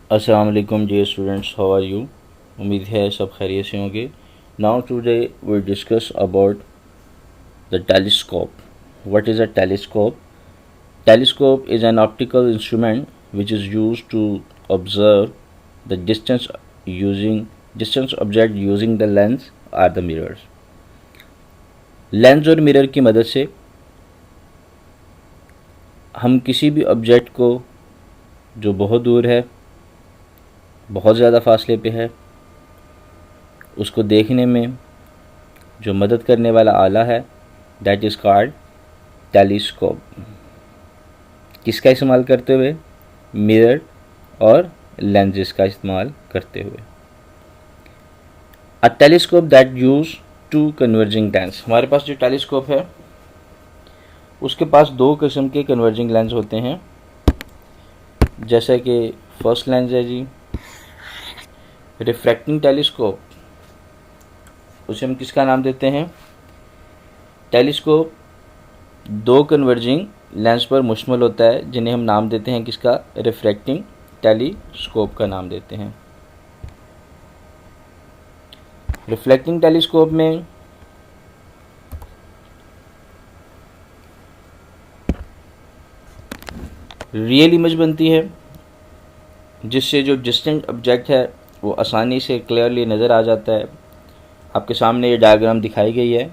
अस्सलाम वालेकुम dear students, how are you. उम्मीद है सब खैरियत से होंगे। Now today we discuss about the telescope. What is a telescope? Telescope is an optical instrument which is used to observe the distance object using the lens or the mirrors. Lens और mirror की मदद से हम किसी भी object को जो बहुत दूर है, बहुत ज़्यादा फासले पे है, उसको देखने में जो मदद करने वाला आला है दैट इज़ कॉल्ड टेलीस्कोप। किसका इस्तेमाल करते हुए? मिरर और लेंसेज का इस्तेमाल करते हुए। A telescope that use to converging lens. हमारे पास जो टेलीस्कोप है उसके पास दो किस्म के कन्वर्जिंग लेंस होते हैं। जैसे कि फर्स्ट लेंस है जी रिफ्रैक्टिंग टेलीस्कोप, उसे हम किसका नाम देते हैं? टेलीस्कोप दो कन्वर्जिंग लेंस पर मुश्तमिल होता है जिन्हें हम नाम देते हैं किसका? रिफ्रैक्टिंग टेलीस्कोप का नाम देते हैं। रिफ्लेक्टिंग टेलीस्कोप में रियल इमेज बनती है जिससे जो डिस्टेंट ऑब्जेक्ट है वो आसानी से क्लियरली नज़र आ जाता है। आपके सामने ये डायग्राम दिखाई गई है।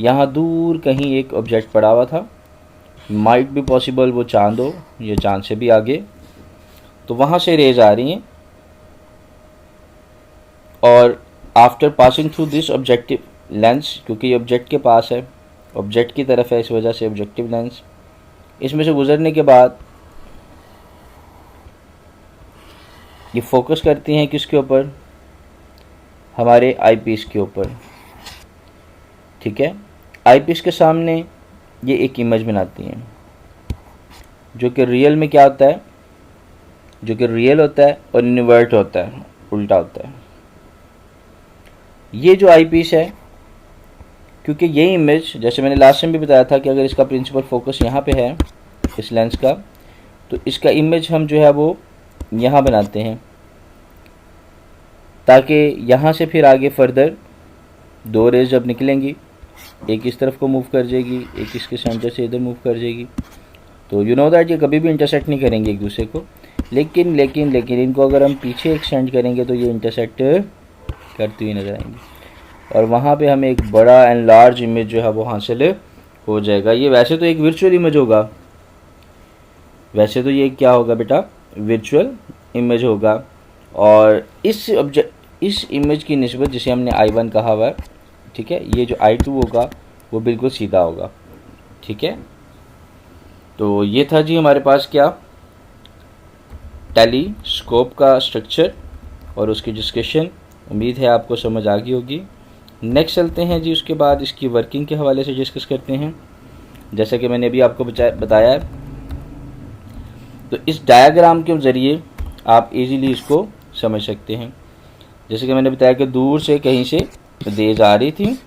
यहाँ दूर कहीं एक ऑब्जेक्ट पड़ा हुआ था, माइट भी पॉसिबल वो चांद हो या चांद से भी आगे, तो वहाँ से रेज आ रही हैं और after passing through this objective lens, क्योंकि ये ऑब्जेक्ट के पास है, ऑब्जेक्ट की तरफ है, इस वजह से ऑब्जेक्टिव लेंस, इसमें से गुजरने के बाद ये फोकस करती हैं किसके ऊपर? हमारे आईपीस के ऊपर। ठीक है, आईपीस के सामने ये एक इमेज बनाती हैं जो कि रियल में क्या होता है? जो कि रियल होता है और इन्वर्ट होता है, उल्टा होता है। ये जो आईपीस है, क्योंकि ये इमेज जैसे मैंने लास्ट टाइम भी बताया था कि अगर इसका प्रिंसिपल फोकस यहाँ पे है इस लेंस का, तो इसका इमेज हम जो है वो यहाँ बनाते हैं ताकि यहाँ से फिर आगे फर्दर दो रेज जब निकलेंगी, एक इस तरफ को मूव कर जाएगी, एक इसके सेंटर से इधर मूव कर जाएगी, तो यू नो दैट ये कभी भी इंटरसेक्ट नहीं करेंगे एक दूसरे को। लेकिन इनको अगर हम पीछे एक्सटेंड करेंगे तो ये इंटरसेक्ट करती हुई नज़र आएंगी और वहाँ पे हमें एक बड़ा एंड लार्ज इमेज जो है वो हासिल हो जाएगा। ये वैसे तो एक वर्चुअल इमेज होगा, वैसे तो ये क्या होगा बेटा? वर्चुअल इमेज होगा। और इस इमेज की निस्बत जिसे हमने I1 कहा हुआ है, ठीक है, ये जो I2 होगा वो बिल्कुल सीधा होगा। ठीक है, तो ये था जी हमारे पास क्या? टेलीस्कोप का स्ट्रक्चर और उसकी डिस्कशन। उम्मीद है आपको समझ आ गई होगी। नेक्स्ट चलते हैं जी, उसके बाद इसकी वर्किंग के हवाले से डिस्कस करते हैं। जैसा कि मैंने अभी आपको बताया है, तो इस डायग्राम के ज़रिए आप इजीली इसको समझ सकते हैं। जैसे कि मैंने बताया कि दूर से कहीं से रेज आ रही थी,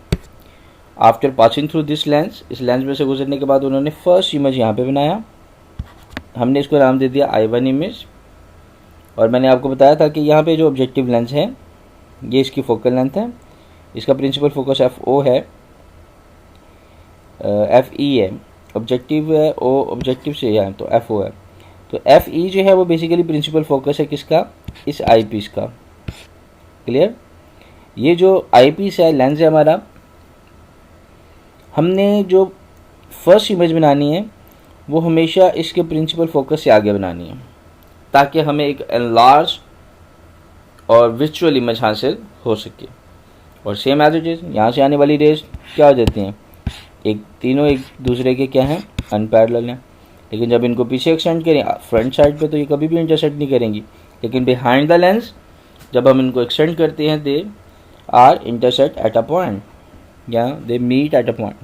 after passing through this lens, इस लेंस में से गुजरने के बाद उन्होंने फर्स्ट इमेज यहाँ पे बनाया, हमने इसको नाम दे दिया I1 इमेज। और मैंने आपको बताया था कि यहाँ पे जो ऑब्जेक्टिव लेंस है ये इसकी फोकल लेंथ है, इसका प्रिंसिपल फोकस FO है, FE है, ऑब्जेक्टिव है, O ऑब्जेक्टिव से है तो FO है। तो FE जो है वो बेसिकली प्रिंसिपल फोकस है किसका? इस आईपीस का। क्लियर? ये जो आईपीस है, लेंस है हमारा, हमने जो फर्स्ट इमेज बनानी है वो हमेशा इसके प्रिंसिपल फोकस से आगे बनानी है ताकि हमें एक एनलार्ज और विजुअल इमेज हासिल हो सके। और सेम एज इट इज़ यहाँ से आने वाली रेज क्या हो जाती हैं? तीनों एक दूसरे के क्या हैं? अनपैरेलल हैं। लेकिन जब इनको पीछे एक्सटेंड करें फ्रंट साइड पे तो ये कभी भी इंटरसेक्ट नहीं करेंगी, लेकिन बिहाइंड द लेंस जब हम इनको एक्सटेंड करते हैं they are intersect at a point या they meet at a point.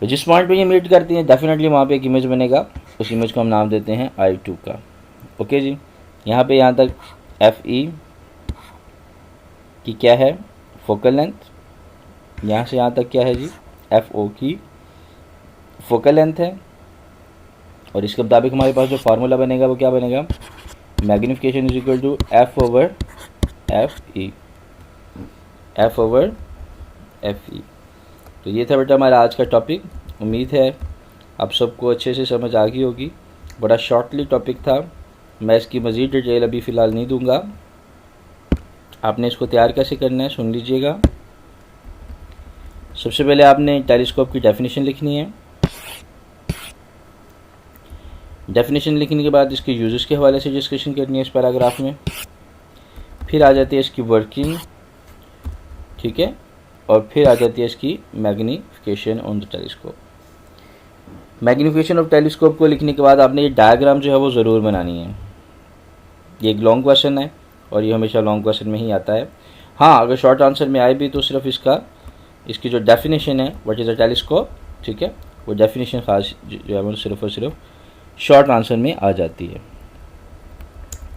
तो जिस पॉइंट पे ये मीट करती हैं डेफिनेटली वहाँ पे एक इमेज बनेगा, उस इमेज को हम नाम देते हैं I2 का। ओके जी, यहाँ पे यहाँ तक FE की क्या है? Focal length. यहाँ से यहाँ तक क्या है जी? FO की फोकल लेंथ है। और इसके मुताबिक हमारे पास जो फार्मूला बनेगा वो क्या बनेगा? Magnification is equal to f over f e, f over f e. तो ये था बेटा हमारा आज का टॉपिक। उम्मीद है आप सबको अच्छे से समझ आ गई होगी। बड़ा शॉर्टली टॉपिक था, मैं इसकी मज़ीद डिटेल अभी फ़िलहाल नहीं दूंगा। आपने इसको तैयार कैसे करना है सुन लीजिएगा। सबसे पहले आपने टेलीस्कोप की डेफिनेशन लिखनी है। डेफिनेशन लिखने के बाद इसके यूजेस के हवाले से डिस्कशन करनी है इस पैराग्राफ में। फिर आ जाती है इसकी वर्किंग, ठीक है, और फिर आ जाती है इसकी magnification on the telescope. Magnification of telescope को लिखने के बाद आपने ये डायग्राम जो है वो ज़रूर बनानी है। ये एक लॉन्ग क्वेश्चन है और ये हमेशा लॉन्ग क्वेश्चन में ही आता है। हाँ, अगर शॉर्ट आंसर में आए भी तो सिर्फ इसकी जो डेफिनेशन है व्हाट इज़ अ टेलीस्कोप, ठीक है, वो डेफिनेशन खास जो है वो सिर्फ और सिर्फ शॉर्ट आंसर में आ जाती है।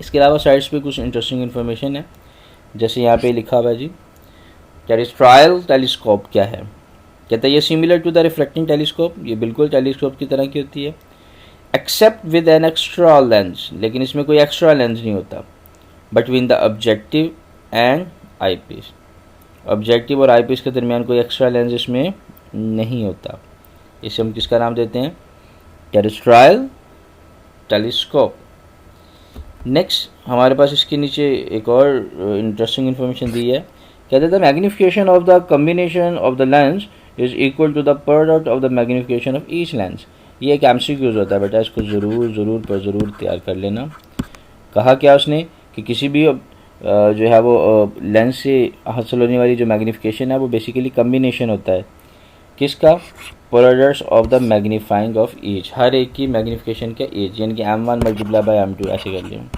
इसके अलावा साइड्स पे कुछ इंटरेस्टिंग इन्फॉर्मेशन है, जैसे यहाँ पे लिखा हुआ है जी टेरेस्ट्रियल टेलीस्कोप क्या है। कहता है ये similar to the reflecting telescope, ये बिल्कुल टेलीस्कोप की तरह की होती है, except with an extra lens, लेकिन इसमें कोई एक्स्ट्रा लेंस नहीं होता, between the objective and eyepiece. Objective और आई पीस के दरमियान कोई एक्स्ट्रा लेंस इसमें नहीं होता। इसे हम किसका नाम देते हैं, टेरेस्ट्रियल टेलीस्कोप। नेक्स्ट हमारे पास इसके नीचे एक और इंटरेस्टिंग इन्फॉर्मेशन दी है। कहते थे magnification of the combination of the lens is equal to the product of the magnification of each lens. ये एक एमसीक्यूज होता है बेटा, इसको ज़रूर तैयार कर लेना। कहा क्या उसने कि किसी भी जो है वो लेंस से हासिल होने वाली जो मैग्नीफिकेशन है वो बेसिकली कम्बिनेशन होता है किसका, products of the magnifying of each, हर एक की मैग्नीफिकेशन का ईच, यानी कि m1 मल्टीप्लाई बाय m2 ऐसे कर लें,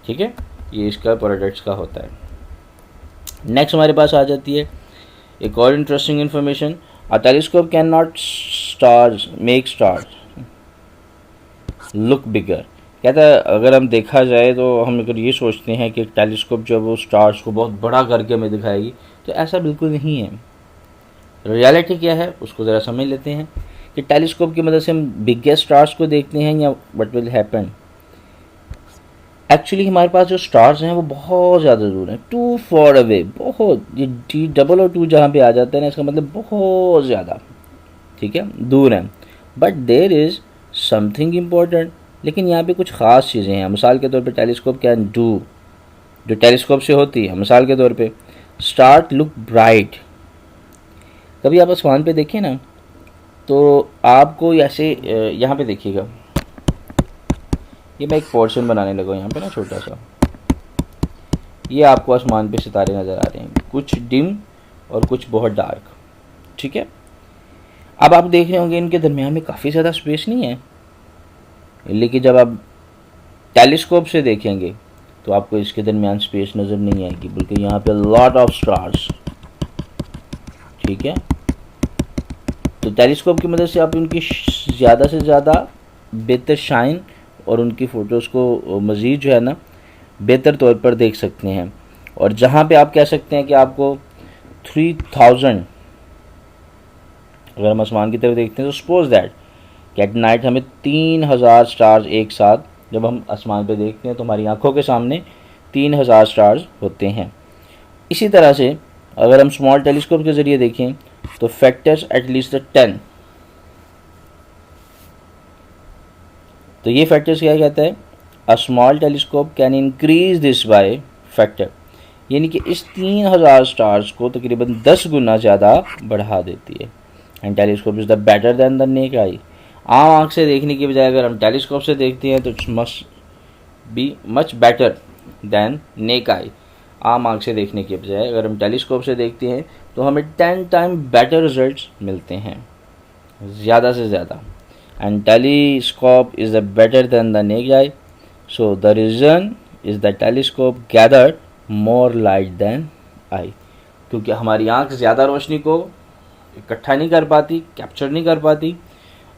ठीक है, ये इसका प्रोडक्ट्स का होता है। नेक्स्ट हमारे पास आ जाती है एक और interesting information, a telescope can not make stars look bigger. कहता है अगर हम देखा जाए तो हम अगर ये सोचते हैं कि एक टेलीस्कोप जो वो स्टार्स को बहुत बड़ा करके हमें दिखाएगी, तो ऐसा बिल्कुल नहीं है। रियलिटी क्या है उसको ज़रा समझ लेते हैं कि टेलीस्कोप की मदद से हम बिगेस्ट स्टार्स को देखते हैं या व्हाट विल हैपन। एक्चुअली हमारे पास जो स्टार्स हैं वो बहुत ज़्यादा दूर हैं, टू फॉर अवे, बहुत, ये डी डबल और टू जहाँ पे आ जाता है ना इसका मतलब बहुत ज़्यादा, ठीक है, दूर हैं। But there is something important, लेकिन यहाँ पे कुछ ख़ास चीज़ें हैं। मिसाल के तौर पे टेलीस्कोप कैन डू, जो टेलीस्कोप से होती है, मिसाल के तौर पे स्टार्ट लुक ब्राइट। कभी आप आसमान पे देखें ना तो आपको ऐसे यहाँ पे देखिएगा, ये मैं एक पोर्शन बनाने लगा यहाँ पे ना छोटा सा, ये आपको आसमान पे सितारे नज़र आ रहे हैं, कुछ डिम और कुछ बहुत डार्क, ठीक है। अब आप देख रहे होंगे इनके दरमियान में काफ़ी ज़्यादा स्पेस नहीं है, लेकिन जब आप टेलीस्कोप से देखेंगे तो आपको इसके दरमियान स्पेस नज़र नहीं आएगी, बल्कि यहाँ पे लॉट ऑफ स्टार्स, ठीक है। तो टेलीस्कोप की मदद से आप उनकी ज़्यादा से ज़्यादा बेहतर शाइन और उनकी फ़ोटोज़ को मज़ीद जो है ना बेहतर तौर पर देख सकते हैं। और जहाँ पे आप कह सकते हैं कि आपको 3000, अगर हम आसमान की तरफ देखते हैं तो सपोज दैट कि एट नाइट हमें 3000 स्टार्स एक साथ जब हम आसमान पे देखते हैं तो हमारी आंखों के सामने 3000 स्टार्स होते हैं। इसी तरह से अगर हम स्मॉल टेलीस्कोप के ज़रिए देखें तो फैक्टर्स एटलीस्ट 10, तो ये फैक्टर्स क्या कहता है, a small telescope can increase this by factor, यानी कि इस 3000 स्टार्स को तकरीबन 10 गुना ज़्यादा बढ़ा देती है। And telescope is the better than the naked eye. आम आँख से देखने की बजाय अगर हम टेलीस्कोप से देखते हैं तो it's must be much better than naked eye. आम आँख से देखने के बजाय अगर हम टेलीस्कोप से देखते हैं तो हमें 10 टाइम बेटर रिजल्ट्स मिलते हैं, ज़्यादा से ज़्यादा। And telescope is the better than the naked eye, so the reason is the telescope gather more light than eye, क्योंकि हमारी आँख ज़्यादा रोशनी को इकट्ठा नहीं कर पाती, कैप्चर नहीं कर पाती,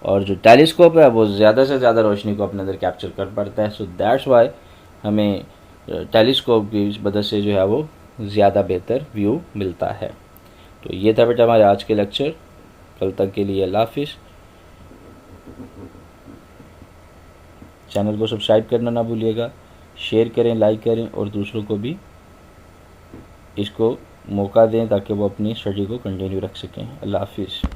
और जो टेलीस्कोप है वो ज़्यादा से ज़्यादा रोशनी को अपने अंदर कैप्चर कर पाता है। सो दैट्स वाई हमें टेलीस्कोप की मदद से जो है वो ज़्यादा बेहतर व्यू मिलता है। तो ये था बेटा हमारे आज के लेक्चर। कल तक के लिए अल्लाह हाफिज़। चैनल को सब्सक्राइब करना ना भूलिएगा, शेयर करें, लाइक करें और दूसरों को भी इसको मौका दें ताकि वो अपनी स्टडी को कंटिन्यू रख सकें। अल्लाह हाफिज़।